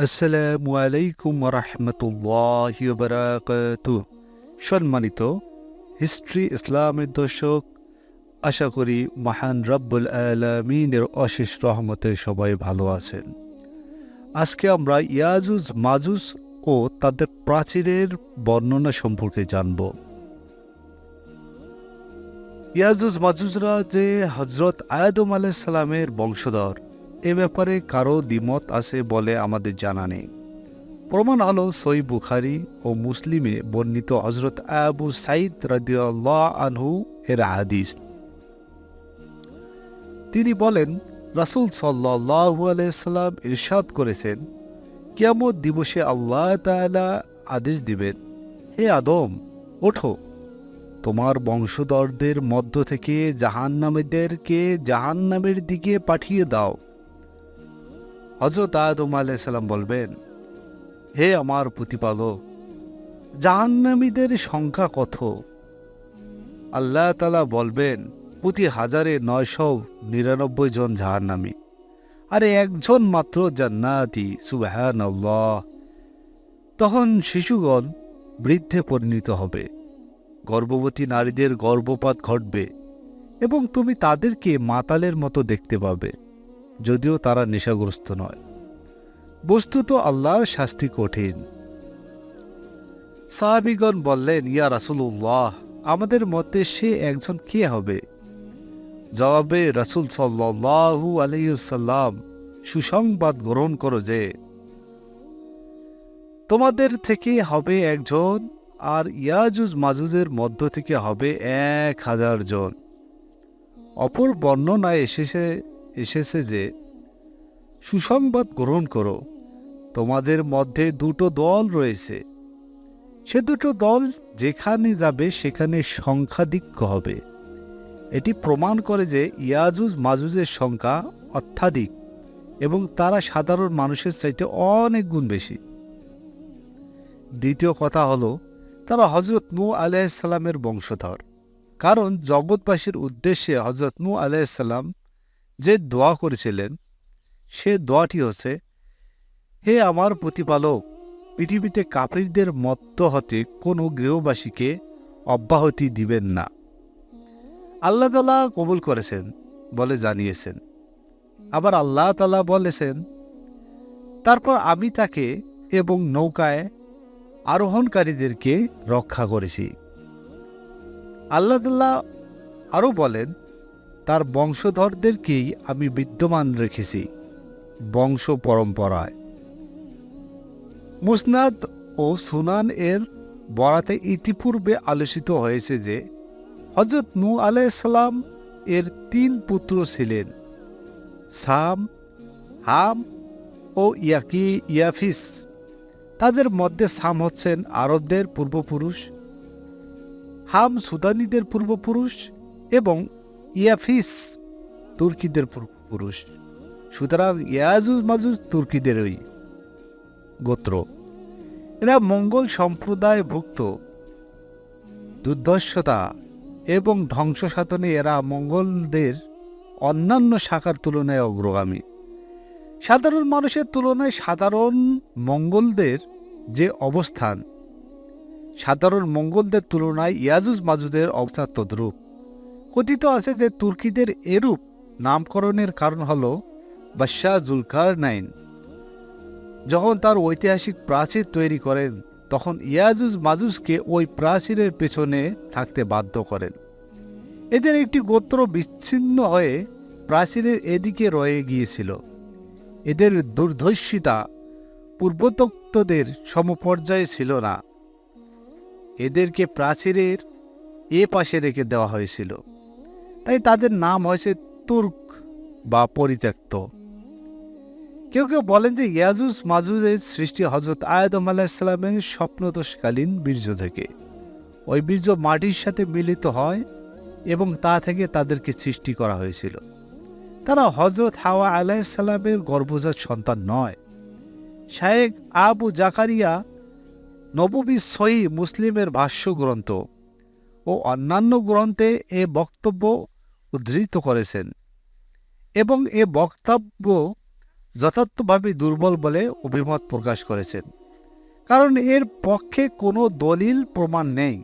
আসসালামু আলাইকুম রহমতুল্লাহি ওয়া বারাকাতুহু। সম্মানিত হিস্ট্রি ইসলামের দর্শক, আশা করি মহান রব্বুল আলামিনের অশেষ রহমতে সবাই ভালো আছেন। আজকে আমরা ইয়াজুজ মাজুজ ও তাদের প্রাচীরের বর্ণনা সম্পর্কে জানব। ইয়াজুজ মাজুজরা যে হজরত আদম আলাইহিস সালামের বংশধর, এ ব্যাপারে কারো দ্বিমত আছে বলে আমাদের জানা নেই। প্রমাণ হলো সহিহ বুখারী ও মুসলিমে বর্ণিত হযরত আবু সাঈদ রাদিয়াল্লাহু আনহু এর হাদিস। তিনি বলেন, রাসূল সাল্লাল্লাহু আলাইহি সাল্লাম ইরশাদ করেছেন, কিয়ামত দিবসে আল্লাহ তাআলা আদেশ দিবেন, হে আদম, ওঠো, তোমার বংশধরদের মধ্য থেকে জাহান্নামীদেরকে জাহান্নামের দিকে পাঠিয়ে দাও। হযরত আদম আলাইহিস সালাম বলবেন, হে আমার প্রতিপালক, জাহান্নামীদের সংখ্যা কত? আল্লাহ তাআলা বলবেন, প্রতি ১,৯৯৯ জন জাহান্নামী, আর একজন মাত্র জান্নাতি। সুবহানাল্লাহ। তখন শিশুগণ বৃদ্ধে পরিণত হবে, গর্ভবতী নারীদের গর্ভপাত ঘটবে এবং তুমি তাদেরকে মাতালের মতো দেখতে পাবে, যদিও তারা নেশাগ্রস্ত নয়। বস্তুত আল্লাহর শাস্তি কঠিন। সাহাবীগণ বললেন, ইয়া রাসূলুল্লাহ, আমাদের মতে সে একজন কে হবে? জবাবে রাসূল সাল্লাল্লাহু আলাইহি ওয়াসাল্লাম সুসংবাদ গ্রহণ করো যে তোমাদের থেকে হবে একজন, আর ইয়াজুজ মাজুজের মধ্য থেকে হবে ১,০০০ জন। অপর বর্ণনায় এসেছে যে সুসংবাদ গ্রহণ করো, তোমাদের মধ্যে দুটো দল রয়েছে, সে দুটো দল যেখানে যাবে সেখানে সংখ্যাধিক্য হবে। এটি প্রমাণ করে যে ইয়াজুজ মাজুজের সংখ্যা অত্যাধিক এবং তারা সাধারণ মানুষের চাইতে অনেক গুণ বেশি। দ্বিতীয় কথা হলো, তারা হযরত নূহ আলাইহিস সালামের বংশধর, কারণ জগৎবাসীর উদ্দেশ্যে হযরত নূহ আলাইহিস সালাম যে দোয়া করেছিলেন, সে দোয়াটি হচ্ছে, হে আমার প্রতিপালক, পৃথিবীতে কাফিরদের মধ্য হতে কোনো গৃহবাসীকে অব্যাহতি দিবেন না। আল্লাহ তাআলা কবুল করেছেন বলে জানিয়েছেন। আবার আল্লাহ তাআলা বলেছেন, তারপর আমি তাকে এবং নৌকায় আরোহণকারীদেরকে রক্ষা করেছি। আল্লাহ তাআলা আরও বলেন, তার বংশধরদেরকেই আমি বিদ্যমান রেখেছি বংশ পরম্পরায়। মুসনাদ ও সুনান এর বরাতে ইতিপূর্বে আলোচিত হয়েছে যে হযরত নূহ আলাইহিস সালাম এর ৩ পুত্র ছিলেন, সাম, হাম ও ইয়াফিস। তাদের মধ্যে সাম হচ্ছেন আরবদের পূর্বপুরুষ, হাম সুদানীদের পূর্বপুরুষ এবং ইয়াফিস তুর্কিদের পূর্বপুরুষ। সুতরাং ইয়াজুজ মাজুজ তুর্কিদেরই গোত্র। এরা মঙ্গল সম্প্রদায়ভুক্ত। দুর্ধর্ষতা এবং ধ্বংস সাধনে এরা মঙ্গলদের অন্যান্য শাখার তুলনায় অগ্রগামী। সাধারণ মানুষের তুলনায় সাধারণ মঙ্গলদের যে অবস্থান, সাধারণ মঙ্গলদের তুলনায় ইয়াজুজ মাজুজের অবস্থা তদ্রূপ। কথিত আছে যে তুর্কিদের এরূপ নামকরণের কারণ হল বাদশাহ জুলকারনাইন যখন তার ঐতিহাসিক প্রাচীর তৈরি করেন, তখন ইয়াজুজ মাজুজকে ওই প্রাচীরের পেছনে থাকতে বাধ্য করেন। এদের একটি গোত্র বিচ্ছিন্ন হয়ে প্রাচীরের এদিকে রয়ে গিয়েছিল। এদের দুর্ধর্ষিতা পূর্বোক্তদের সমপর্যায়ে ছিল না। এদেরকে প্রাচীরের এ পাশে রেখে দেওয়া হয়েছিল, তাই তাদের নাম হয়েছে তুর্ক বা পরিত্যক্ত। কেউ কেউ বলেন যে ইয়াজুজ মাজুজের সৃষ্টি হযরত আদম আলাইহিস সালামের স্বপ্নদোষকালীন বীর্য থেকে। ওই বীর্য মাটির সাথে মিলিত হয় এবং তা থেকে তাদেরকে সৃষ্টি করা হয়েছিল। তারা হযরত হাওয়া আলাইহিস সালামের গর্ভজাত সন্তান নয়। শায়েখ আবু জাকারিয়া নববী সহিহ মুসলিমের ভাষ্য গ্রন্থ ও অন্যান্য গ্রন্থে এ বক্তব্য উদ্ধৃত করেছেন এবং এ বক্তব্য যথার্থভাবে দুর্বল বলে অভিমত প্রকাশ করেছেন, কারণ এর পক্ষে কোনো দলিল প্রমাণ নেই।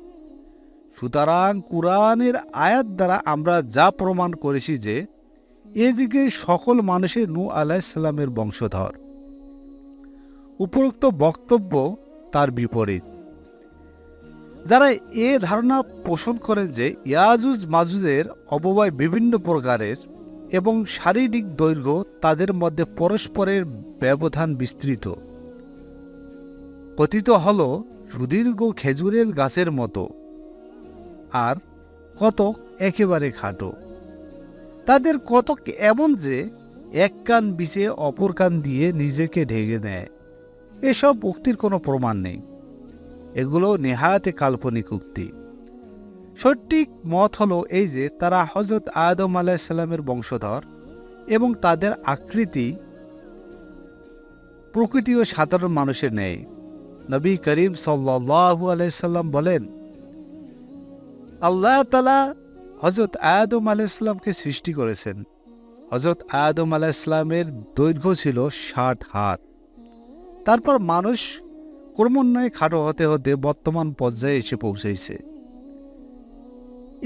সুতরাং কুরআনের আয়াত দ্বারা আমরা যা প্রমাণ করেছি যে এ যুগের সকল মানুষের নূহ আলাইহিস সালামের বংশধর। উপরোক্ত বক্তব্য তার বিপরীত। যারা এ ধারণা পোষণ করেন যে ইয়াজুজ মাজুজের অববায় বিভিন্ন প্রকারের এবং শারীরিক দৈর্ঘ্য তাদের মধ্যে পরস্পরের ব্যবধান বিস্তৃত, কথিত হল সুদীর্ঘ খেজুরের গাছের মতো, আর কতক একেবারে খাটো। তাদের কতক এমন যে এক কান বিছে অপর কান দিয়ে নিজেকে ঢেকে নেয়। এসব উক্তির কোনো প্রমাণ নেই, এগুলো নেহাতে কাল্পনিক উক্তি। সঠিক মত হলো এই যে তারা হযরত আদম আলাইহিস সালামের বংশধর এবং তাদের আকৃতি প্রকৃতি ও সাধারণ মানুষের ন্যায়। নবী করিম সাল্লাল্লাহু আলাইহি সাল্লাম বলেন, আল্লাহ তাআলা হযরত আদম আলাইহিস সালামকে সৃষ্টি করেছেন। হযরত আদম আলাইহিস সালামের দৈর্ঘ্য ছিল 60 হাত। তারপর মানুষ ক্রমান্বয়ে খাটো হতে হতে বর্তমান পর্যায়ে এসে পৌঁছেছে।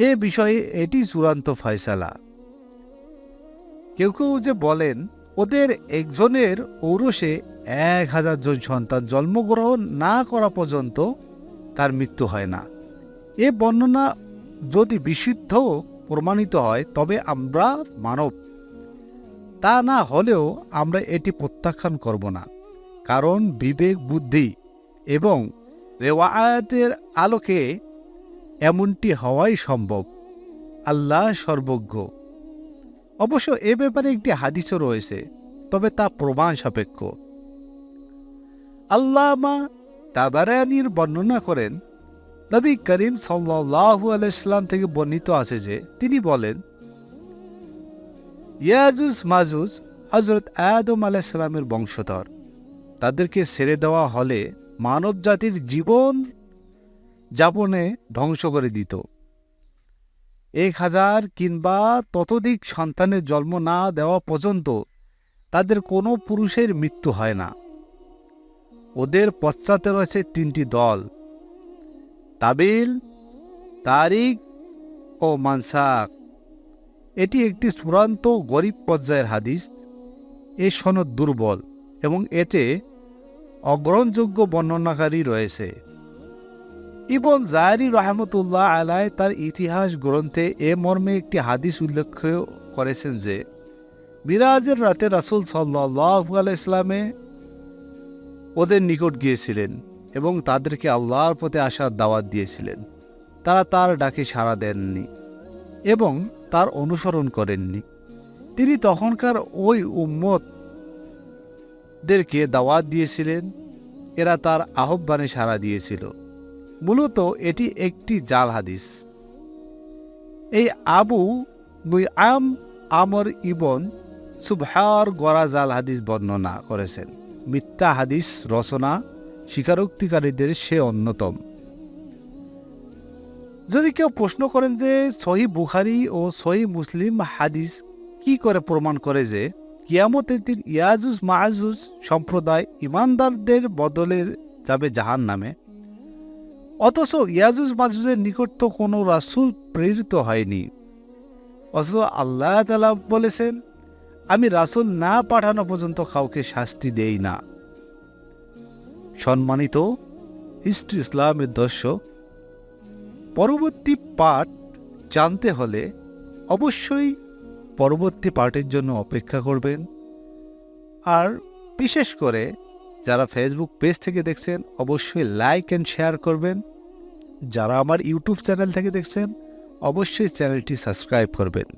এ বিষয়ে এটি চূড়ান্ত ফয়সালা। কেউ কেউ যে বলেন ওদের একজনের ঔরসে 1000 জন সন্তান জন্মগ্রহণ না করা পর্যন্ত তার মৃত্যু হয় না। এ বর্ণনা যদি বিশুদ্ধ প্রমাণিত হয় তবে আমরা মানব, তা না হলেও আমরা এটি প্রত্যাখ্যান করব না, কারণ বিবেক বুদ্ধি এবং রেওয়ায়াতের আলোকে এমনটি হওয়াই সম্ভব। আল্লাহ সর্বজ্ঞ। অবশ্য এ ব্যাপারে একটি হাদিসও রয়েছে, তবে তা প্রমাণ সাপেক্ষ। আল্লামা তাবারানীর বর্ণনা করেন, নবী করিম সাল্লাল্লাহু আলাইহি সাল্লাম থেকে বর্ণিত আছে যে তিনি বলেন, ইয়াজুজ মাজুজ হযরত আদম আলাইহিস সালামের বংশধর। তাদেরকে ছেড়ে দেওয়া হলে মানব জাতির জীবন যাপনে ধ্বংস করে দিত। 1000 কিংবা ততোধিক সন্তানের জন্ম না দেওয়া পর্যন্ত তাদের কোনো পুরুষের মৃত্যু হয় না। ওদের পশ্চাতে রয়েছে 3টি দল, তাবিল, তারিক ও মানসাক। এটি একটি চূড়ান্ত গরীব পর্যায়ের হাদিস। এ সনদ দুর্বল এবং এতে অগ্রহণযোগ্য বর্ণনাকারী রয়েছে। ইবন জারি রাহমাতুল্লাহ আলাইহি তার ইতিহাস গ্রন্থে এ মর্মে একটি হাদিস উল্লেখ করেছেন যে মিরাজের রাতে রাসূল সাল্লাল্লাহু আলাইহি সাল্লামে ওদের নিকট গিয়েছিলেন এবং তাদেরকে আল্লাহর পথে আসার দাওয়াত দিয়েছিলেন। তারা তার ডাকে সাড়া দেননি এবং তার অনুসরণ করেননি। তিনি তখনকার ওই উম্মতদেরকে দাওয়াত দিয়েছিলেন, এরা তার আহ্বানে সাড়া দিয়েছিল। মূলত এটি একটি জাল হাদিস। এই আবু নুআম আমর ইবন সুবহার গড়া জাল হাদিস বর্ণনা করেছেন। মিথ্যা হাদিস রচনা স্বীকারোক্তিকারীদের সে অন্যতম। যদি কেউ প্রশ্ন করেন যে সহিহ বুখারী ও সহিহ মুসলিম হাদিস কি করে প্রমাণ করে যে কিয়ামতের দিন ইয়াজুজ মাজুজ সম্প্রদায় ইমানদারদের বদলে যাবে জাহান্নামে, অথচ ইয়াজুজ মাজুজের নিকট তো কোনো রাসূল প্রেরিত হয়নি, অথচ আল্লাহ তাআলা বলেছেন, আমি রাসূল না পাঠানো পর্যন্ত কাউকে শাস্তি দেই না। সম্মানিত হিস্ট্রি ইসলামের দর্শক, পরবর্তী পার্ট জানতে হলে অবশ্যই পরবর্তী পার্টের জন্য অপেক্ষা করবেন। আর বিশেষ করে যারা ফেসবুক পেজ থেকে দেখছেন অবশ্যই লাইক অ্যান্ড শেয়ার করবেন। যারা আমার ইউটিউব চ্যানেল থেকে দেখছেন অবশ্যই চ্যানেলটি সাবস্ক্রাইব করবেন।